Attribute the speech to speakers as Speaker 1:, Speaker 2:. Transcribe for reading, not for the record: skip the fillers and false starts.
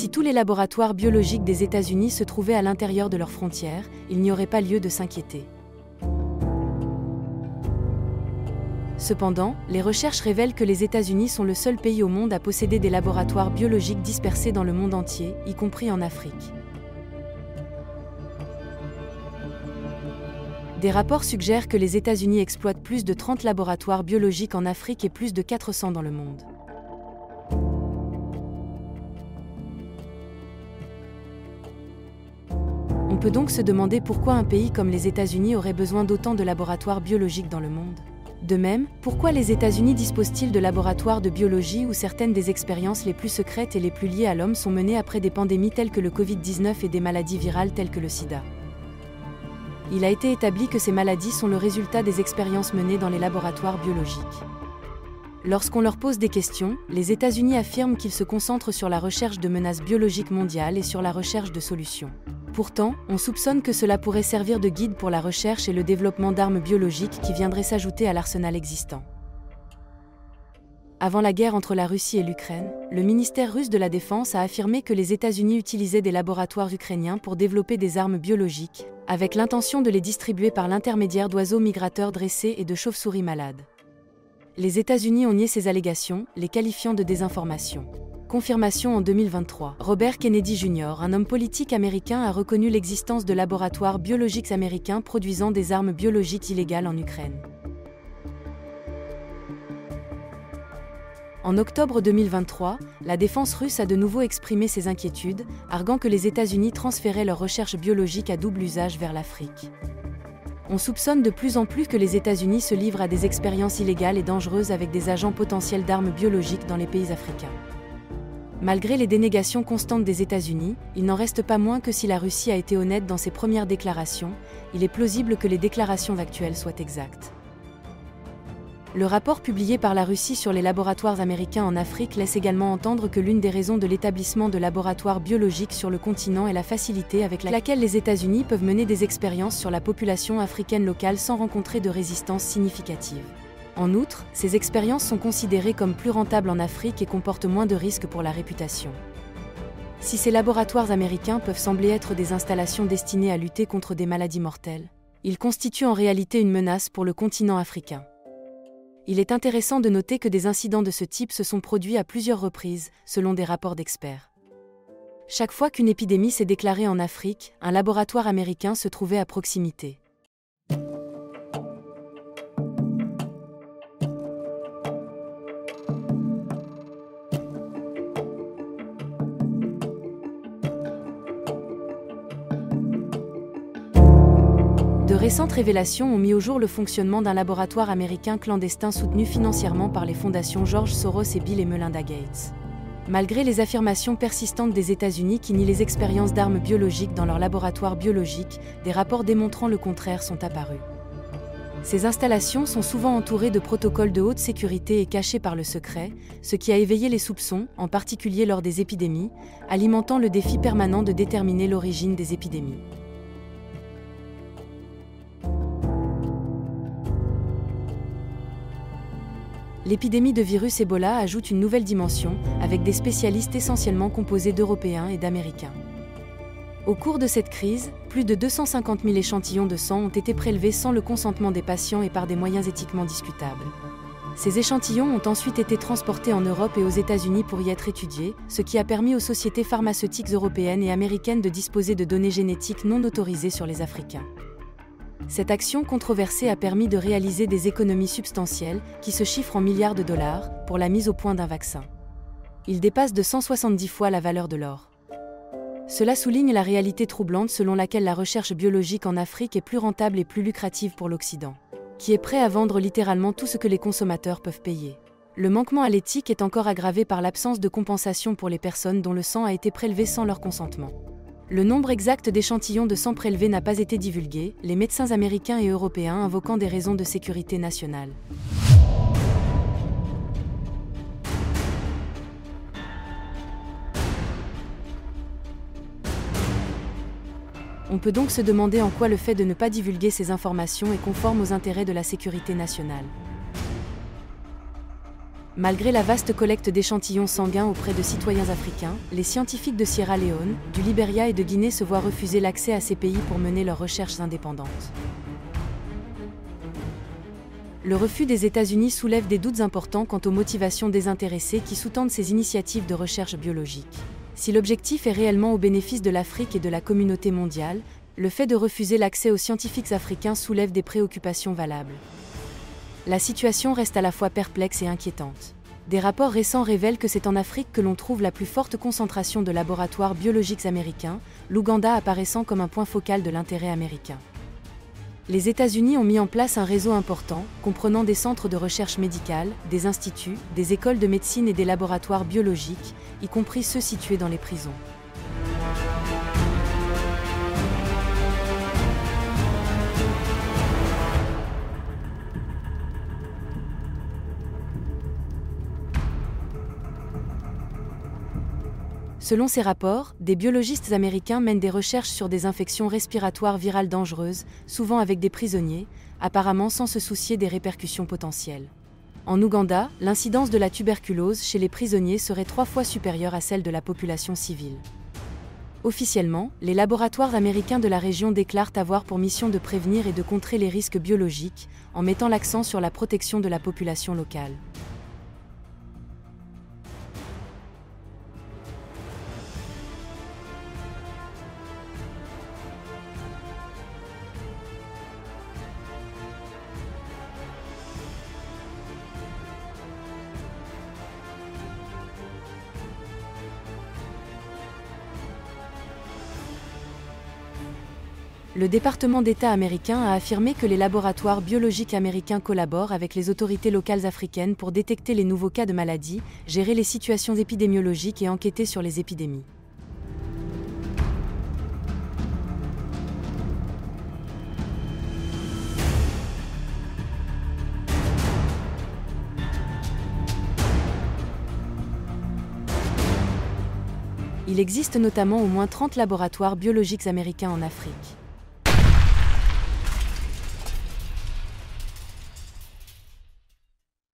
Speaker 1: Si tous les laboratoires biologiques des États-Unis se trouvaient à l'intérieur de leurs frontières, il n'y aurait pas lieu de s'inquiéter. Cependant, les recherches révèlent que les États-Unis sont le seul pays au monde à posséder des laboratoires biologiques dispersés dans le monde entier, y compris en Afrique. Des rapports suggèrent que les États-Unis exploitent plus de 30 laboratoires biologiques en Afrique et plus de 400 dans le monde. On peut donc se demander pourquoi un pays comme les États-Unis aurait besoin d'autant de laboratoires biologiques dans le monde. De même, pourquoi les États-Unis disposent-ils de laboratoires de biologie où certaines des expériences les plus secrètes et les plus liées à l'homme sont menées après des pandémies telles que le Covid-19 et des maladies virales telles que le sida? Il a été établi que ces maladies sont le résultat des expériences menées dans les laboratoires biologiques. Lorsqu'on leur pose des questions, les États-Unis affirment qu'ils se concentrent sur la recherche de menaces biologiques mondiales et sur la recherche de solutions. Pourtant, on soupçonne que cela pourrait servir de guide pour la recherche et le développement d'armes biologiques qui viendraient s'ajouter à l'arsenal existant. Avant la guerre entre la Russie et l'Ukraine, le ministère russe de la Défense a affirmé que les États-Unis utilisaient des laboratoires ukrainiens pour développer des armes biologiques, avec l'intention de les distribuer par l'intermédiaire d'oiseaux migrateurs dressés et de chauves-souris malades. Les États-Unis ont nié ces allégations, les qualifiant de désinformation. Confirmation en 2023. Robert Kennedy Jr., un homme politique américain, a reconnu l'existence de laboratoires biologiques américains produisant des armes biologiques illégales en Ukraine. En octobre 2023, la défense russe a de nouveau exprimé ses inquiétudes, arguant que les États-Unis transféraient leurs recherches biologiques à double usage vers l'Afrique. On soupçonne de plus en plus que les États-Unis se livrent à des expériences illégales et dangereuses avec des agents potentiels d'armes biologiques dans les pays africains. Malgré les dénégations constantes des États-Unis, il n'en reste pas moins que si la Russie a été honnête dans ses premières déclarations, il est plausible que les déclarations actuelles soient exactes. Le rapport publié par la Russie sur les laboratoires américains en Afrique laisse également entendre que l'une des raisons de l'établissement de laboratoires biologiques sur le continent est la facilité avec laquelle les États-Unis peuvent mener des expériences sur la population africaine locale sans rencontrer de résistance significative. En outre, ces expériences sont considérées comme plus rentables en Afrique et comportent moins de risques pour la réputation. Si ces laboratoires américains peuvent sembler être des installations destinées à lutter contre des maladies mortelles, ils constituent en réalité une menace pour le continent africain. Il est intéressant de noter que des incidents de ce type se sont produits à plusieurs reprises, selon des rapports d'experts. Chaque fois qu'une épidémie s'est déclarée en Afrique, un laboratoire américain se trouvait à proximité. De récentes révélations ont mis au jour le fonctionnement d'un laboratoire américain clandestin soutenu financièrement par les fondations George Soros et Bill et Melinda Gates. Malgré les affirmations persistantes des États-Unis qui nient les expériences d'armes biologiques dans leurs laboratoires biologiques, des rapports démontrant le contraire sont apparus. Ces installations sont souvent entourées de protocoles de haute sécurité et cachées par le secret, ce qui a éveillé les soupçons, en particulier lors des épidémies, alimentant le défi permanent de déterminer l'origine des épidémies. L'épidémie de virus Ebola ajoute une nouvelle dimension, avec des spécialistes essentiellement composés d'Européens et d'Américains. Au cours de cette crise, plus de 250 000 échantillons de sang ont été prélevés sans le consentement des patients et par des moyens éthiquement discutables. Ces échantillons ont ensuite été transportés en Europe et aux États-Unis pour y être étudiés, ce qui a permis aux sociétés pharmaceutiques européennes et américaines de disposer de données génétiques non autorisées sur les Africains. Cette action controversée a permis de réaliser des économies substantielles, qui se chiffrent en milliards de dollars, pour la mise au point d'un vaccin. Il dépasse de 170 fois la valeur de l'or. Cela souligne la réalité troublante selon laquelle la recherche biologique en Afrique est plus rentable et plus lucrative pour l'Occident, qui est prêt à vendre littéralement tout ce que les consommateurs peuvent payer. Le manquement à l'éthique est encore aggravé par l'absence de compensation pour les personnes dont le sang a été prélevé sans leur consentement. Le nombre exact d'échantillons de sang prélevés n'a pas été divulgué, les médecins américains et européens invoquant des raisons de sécurité nationale. On peut donc se demander en quoi le fait de ne pas divulguer ces informations est conforme aux intérêts de la sécurité nationale. Malgré la vaste collecte d'échantillons sanguins auprès de citoyens africains, les scientifiques de Sierra Leone, du Libéria et de Guinée se voient refuser l'accès à ces pays pour mener leurs recherches indépendantes. Le refus des États-Unis soulève des doutes importants quant aux motivations désintéressées qui sous-tendent ces initiatives de recherche biologique. Si l'objectif est réellement au bénéfice de l'Afrique et de la communauté mondiale, le fait de refuser l'accès aux scientifiques africains soulève des préoccupations valables. La situation reste à la fois perplexe et inquiétante. Des rapports récents révèlent que c'est en Afrique que l'on trouve la plus forte concentration de laboratoires biologiques américains, l'Ouganda apparaissant comme un point focal de l'intérêt américain. Les États-Unis ont mis en place un réseau important, comprenant des centres de recherche médicale, des instituts, des écoles de médecine et des laboratoires biologiques, y compris ceux situés dans les prisons. Selon ces rapports, des biologistes américains mènent des recherches sur des infections respiratoires virales dangereuses, souvent avec des prisonniers, apparemment sans se soucier des répercussions potentielles. En Ouganda, l'incidence de la tuberculose chez les prisonniers serait 3 fois supérieure à celle de la population civile. Officiellement, les laboratoires américains de la région déclarent avoir pour mission de prévenir et de contrer les risques biologiques, en mettant l'accent sur la protection de la population locale. Le département d'État américain a affirmé que les laboratoires biologiques américains collaborent avec les autorités locales africaines pour détecter les nouveaux cas de maladies, gérer les situations épidémiologiques et enquêter sur les épidémies. Il existe notamment au moins 30 laboratoires biologiques américains en Afrique.